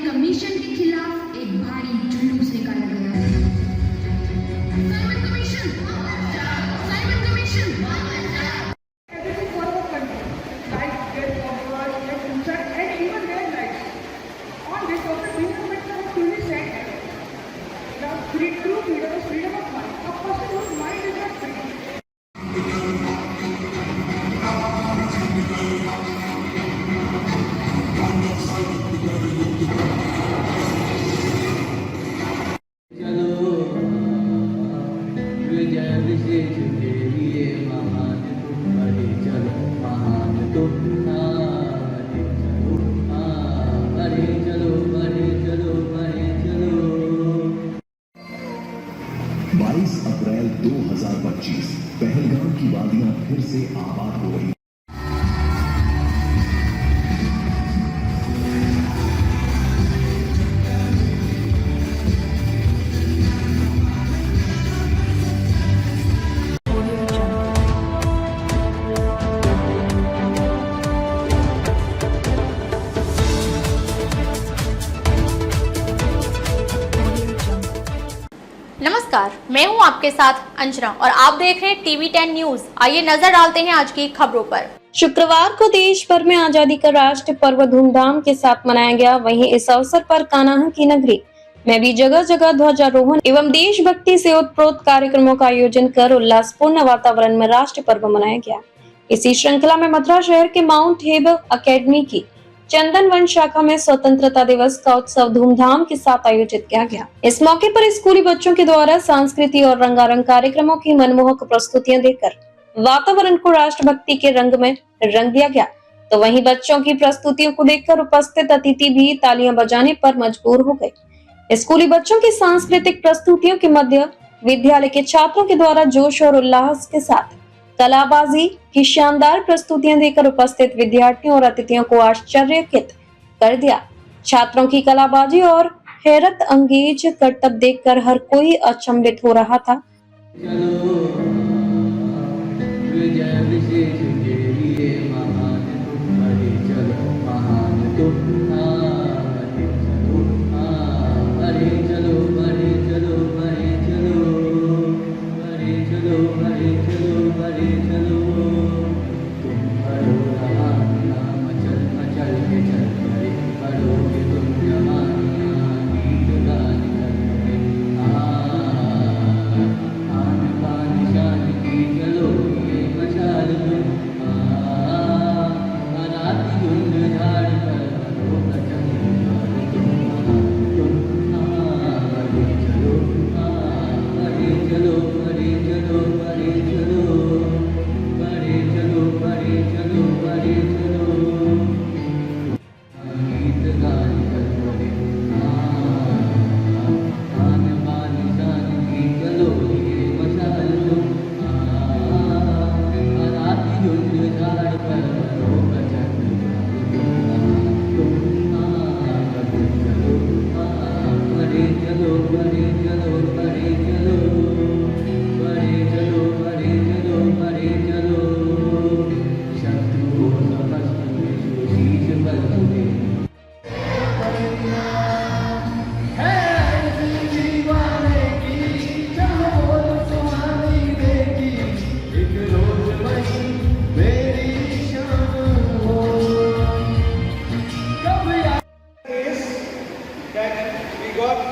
Commission के खिलाफ एक भारी जुलूस निकाला गया है। Simon commission, Simon commission. Everything for the country. Lives get compromised, get injured, and even their lives. On this topic, we have been truly said that true freedom is freedom of mind. A person whose mind is not free. अप्रैल 2025 पहलगाम की वादियां फिर से आबाद हो रही। नमस्कार, मैं हूं आपके साथ अंजना और आप देख रहे हैं टीवी 10 न्यूज। आइए नजर डालते हैं आज की खबरों पर। शुक्रवार को देश भर में आजादी का राष्ट्रीय पर्व धूमधाम के साथ मनाया गया। वहीं इस अवसर पर कान्हा की नगरी में भी जगह जगह ध्वजारोहण एवं देशभक्ति से ओतप्रोत कार्यक्रमों का आयोजन कर उल्लासपूर्ण वातावरण में राष्ट्रीय पर्व मनाया गया। इसी श्रृंखला में मथुरा शहर के माउंट हेब अकेडमी की चंदन वन शाखा में स्वतंत्रता दिवस का उत्सव धूमधाम के साथ आयोजित किया गया। इस मौके पर स्कूली बच्चों के द्वारा सांस्कृतिक और रंगारंग कार्यक्रमों की मनमोहक प्रस्तुतियां देकर वातावरण को राष्ट्रभक्ति के रंग में रंग दिया गया। तो वहीं बच्चों की प्रस्तुतियों को देखकर उपस्थित अतिथि भी तालियां बजाने पर मजबूर हो गए। स्कूली बच्चों की सांस्कृतिक प्रस्तुतियों के मध्य विद्यालय के छात्रों के द्वारा जोश और उल्लास के साथ कलाबाजी की शानदार प्रस्तुतियां देकर उपस्थित विद्यार्थियों और अतिथियों को आश्चर्यचकित कर दिया। छात्रों की कलाबाजी और हैरत अंगेज करतब देखकर हर कोई अचंभित हो रहा था।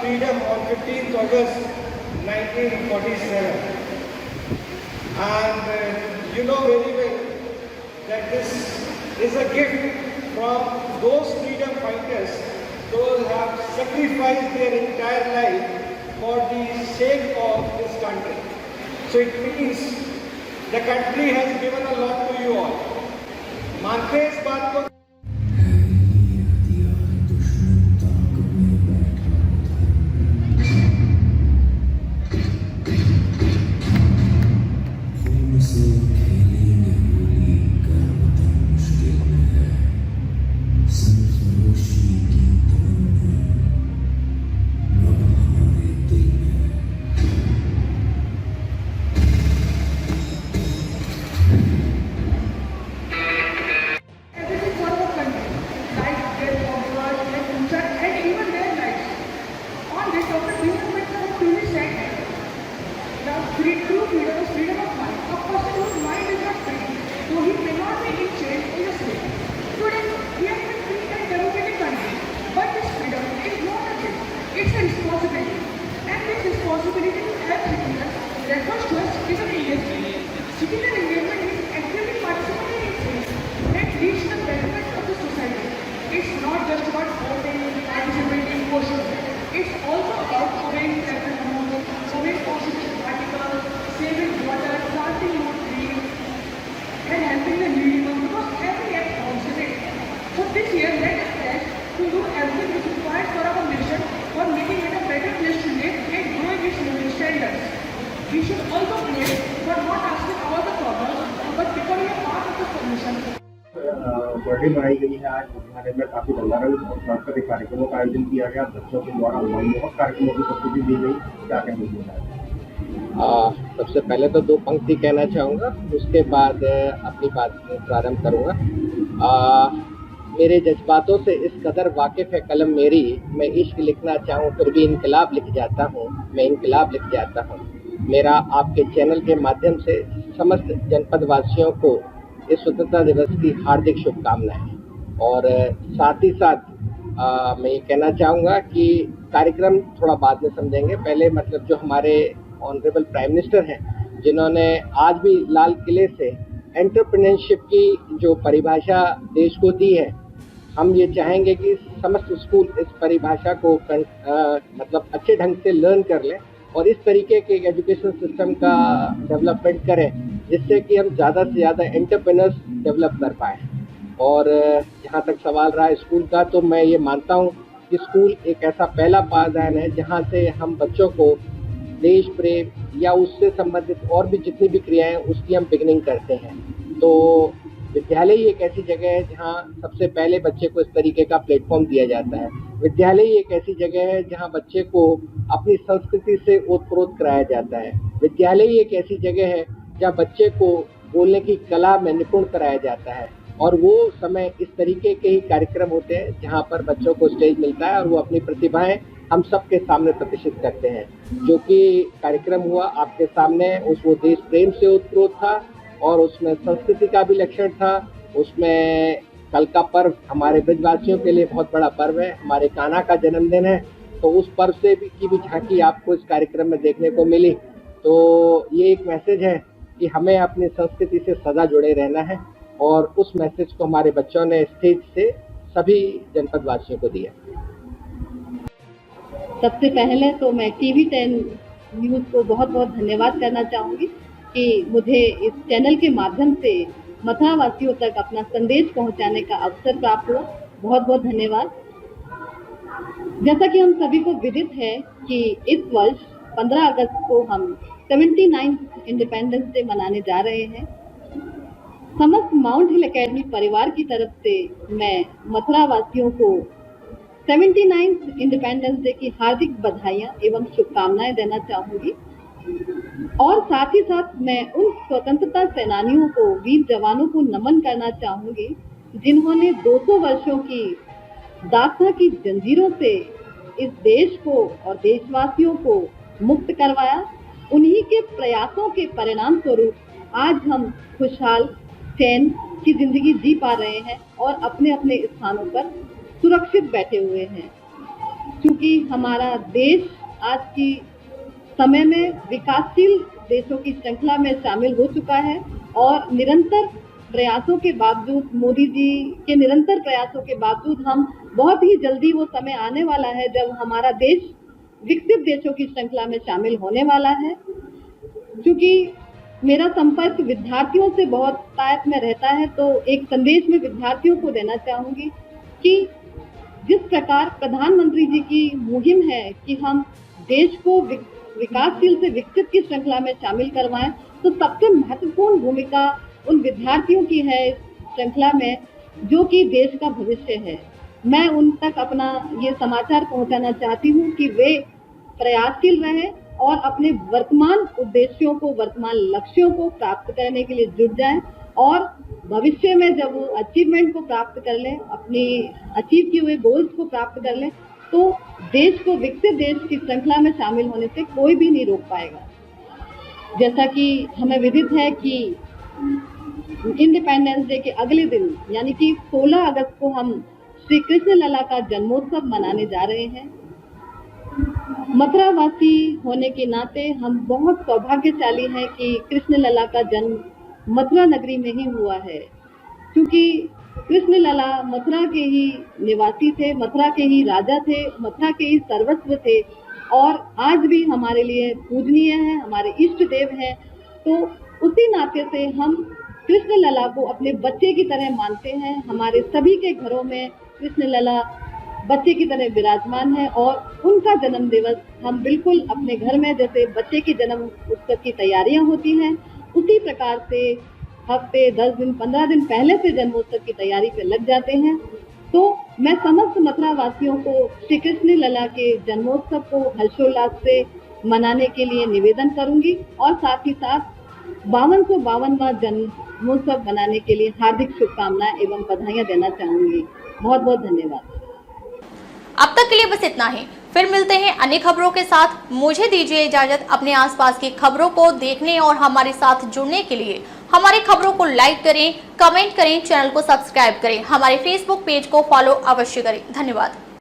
Freedom on 15th August 1947, and you know very well that this is a gift from those freedom fighters, those who have sacrificed their entire life for the sake of this country. So it means the country has given a lot to you all. मानते हैं इस बात को? Everything for just about voting, participating, question. It's also about obeying traffic rules, obeying positive articles, saving water, planting more trees, and helping the needy ones, because every act counts in it. So this year, let us pledge to do everything which is required for our nation for making it a better place to live and growing its living standards. We should also pray for not asking about the problems, but becoming a part of the solution. Birthday मनाई गई है आज लुधियाने में, काफी रंगारंग और सांस्कृतिक कार्यक्रमों का आयोजन किया गया। बच्चों के द्वारा मनमोहक कार्यक्रमों की प्रस्तुति दी गई। क्या कहना चाहिए? सबसे पहले तो 2 पंक्ति कहना चाहूँगा, उसके बाद अपनी बात प्रारंभ करूँगा। मेरे जज्बातों से इस कदर वाकिफ़ है कलम मेरी, मैं इश्क लिखना चाहूँ फिर भी इनकलाब लिख जाता हूँ, मैं इनकलाब लिख जाता हूँ। मेरा आपके चैनल के माध्यम से समस्त जनपद वासियों को इस स्वतंत्रता दिवस की हार्दिक शुभकामनाएं। और साथ ही साथ मैं ये कहना चाहूँगा कि कार्यक्रम थोड़ा बाद में समझेंगे, पहले मतलब जो हमारे ऑनरेबल प्राइम मिनिस्टर हैं, जिन्होंने आज भी लाल किले से एंटरप्रेन्योरशिप की जो परिभाषा देश को दी है, हम ये चाहेंगे कि समस्त स्कूल इस परिभाषा को मतलब अच्छे ढंग से लर्न कर लें और इस तरीके के एजुकेशन सिस्टम का डेवलपमेंट करें जिससे कि हम ज़्यादा से ज़्यादा एंटरप्रेन्योर्स डेवलप कर पाएँ। और जहाँ तक सवाल रहा है स्कूल का, तो मैं ये मानता हूँ कि स्कूल एक ऐसा पहला पायदान है जहाँ से हम बच्चों को देश प्रेम या उससे संबंधित और भी जितनी भी क्रियाएं उसकी हम बिगिनिंग करते हैं। तो विद्यालय ही एक ऐसी जगह है जहाँ सबसे पहले बच्चे को इस तरीके का प्लेटफॉर्म दिया जाता है। विद्यालय ही एक ऐसी जगह है जहाँ बच्चे को अपनी संस्कृति से ओतप्रोत कराया जाता है। विद्यालय ही एक ऐसी जगह है जहाँ बच्चे को बोलने की कला में निपुण कराया जाता है। और वो समय इस तरीके के ही कार्यक्रम होते हैं जहाँ पर बच्चों को स्टेज मिलता है और वो अपनी प्रतिभाएं हम सबके सामने प्रदर्शित करते हैं। जो कि कार्यक्रम हुआ आपके सामने, वो देश प्रेम से ओतप्रोत था और उसमें संस्कृति का भी लक्षण था। उसमें कल का पर्व हमारे ब्रजवासियों के लिए बहुत बड़ा पर्व है, हमारे कान्हा का जन्मदिन है, तो उस पर्व से की भी झांकी आपको इस कार्यक्रम में देखने को मिली। तो ये एक मैसेज है कि हमें अपनी संस्कृति से सदा जुड़े रहना है और उस मैसेज को हमारे बच्चों ने स्टेज से सभी जनपद वासियों को दिया। सबसे पहले तो मैं TV10 न्यूज़ को बहुत बहुत धन्यवाद करना चाहूँगी कि मुझे इस चैनल के माध्यम से मथुरा वासियों तक अपना संदेश पहुँचाने का अवसर प्राप्त हुआ। बहुत बहुत धन्यवाद। जैसा कि हम सभी को विदित है कि इस वर्ष 15 अगस्त को हम 79th इंडिपेंडेंस डे मनाने जा रहे हैं। समस्त माउंट हिल एकेडमी परिवार की तरफ से मैं मथुरा वासियों को 79th इंडिपेंडेंस डे की हार्दिक बधाइयाँ एवं शुभकामनाएं देना चाहूँगी। और साथ ही साथ मैं उन स्वतंत्रता सेनानियों को, वीर जवानों को नमन करना चाहूँगी जिन्होंने 200 वर्षों की दासता की जंजीरों से इस देश को और देशवासियों को मुक्त करवाया। उन्हीं के प्रयासों के परिणाम स्वरूप आज हम खुशहाल चैन की जिंदगी जी पा रहे हैं और अपने अपने स्थानों पर सुरक्षित बैठे हुए हैं। क्योंकि हमारा देश आज की समय में विकासशील देशों की श्रृंखला में शामिल हो चुका है और निरंतर प्रयासों के बावजूद, मोदी जी के निरंतर प्रयासों के बावजूद हम बहुत ही जल्दी वो समय आने वाला है जब हमारा देश विकसित देशों की श्रृंखला में शामिल होने वाला है। क्योंकि मेरा संपर्क विद्यार्थियों से बहुत तायत में रहता है, तो एक संदेश में विद्यार्थियों को देना चाहूँगी कि जिस प्रकार प्रधानमंत्री जी की मुहिम है कि हम देश को विकासशील से विकसित की श्रृंखला में शामिल करवाएं, तो सबसे महत्वपूर्ण भूमिका उन विद्यार्थियों की है इस श्रृंखला में जो कि देश का भविष्य है। मैं उन तक अपना ये समाचार पहुंचाना चाहती हूं कि वे प्रयासशील रहें और अपने वर्तमान उद्देश्यों को, वर्तमान लक्ष्यों को प्राप्त करने के लिए जुट जाएं और भविष्य में जब वो अचीवमेंट को प्राप्त कर लें, अपनी अचीव किए हुए गोल्स को प्राप्त कर लें, तो देश को विकसित देश की श्रृंखला में शामिल होने से कोई भी नहीं रोक पाएगा। जैसा कि हमें विदित है कि इंडिपेंडेंस डे के अगले दिन यानी कि 16 अगस्त को हम श्री कृष्ण लला का जन्मोत्सव मनाने जा रहे हैं। मथुरावासी होने के नाते हम बहुत सौभाग्यशाली हैं कि कृष्ण लला का जन्म मथुरा नगरी में ही हुआ है, क्योंकि कृष्ण लला मथुरा के ही निवासी थे, मथुरा के ही राजा थे, मथुरा के ही सर्वस्व थे और आज भी हमारे लिए पूजनीय है, हमारे इष्ट देव हैं। तो उसी नाते से हम कृष्ण लला को अपने बच्चे की तरह मानते हैं। हमारे सभी के घरों में कृष्ण लला बच्चे की तरह विराजमान है और उनका जन्म दिवस हम बिल्कुल अपने घर में जैसे बच्चे की जन्म उत्सव की तैयारियां होती हैं, उसी प्रकार से हफ्ते 10 दिन 15 दिन पहले से जन्मोत्सव की तैयारी पे लग जाते हैं। तो मैं समस्त मथुरा वासियों को श्री कृष्ण लला के जन्मोत्सव को हर्षोल्लास से मनाने के लिए निवेदन करूंगी और साथ ही साथ 52वां जन्मोत्सव मनाने के लिए हार्दिक शुभकामनाएं एवं बधाइयां देना चाहूंगी। बहुत बहुत धन्यवाद। अब तक के लिए बस इतना ही। फिर मिलते हैं अन्य खबरों के साथ। मुझे दीजिए इजाजत। अपने आसपास की खबरों को देखने और हमारे साथ जुड़ने के लिए हमारी खबरों को लाइक करें, कमेंट करें, चैनल को सब्सक्राइब करें, हमारे फेसबुक पेज को फॉलो अवश्य करें। धन्यवाद।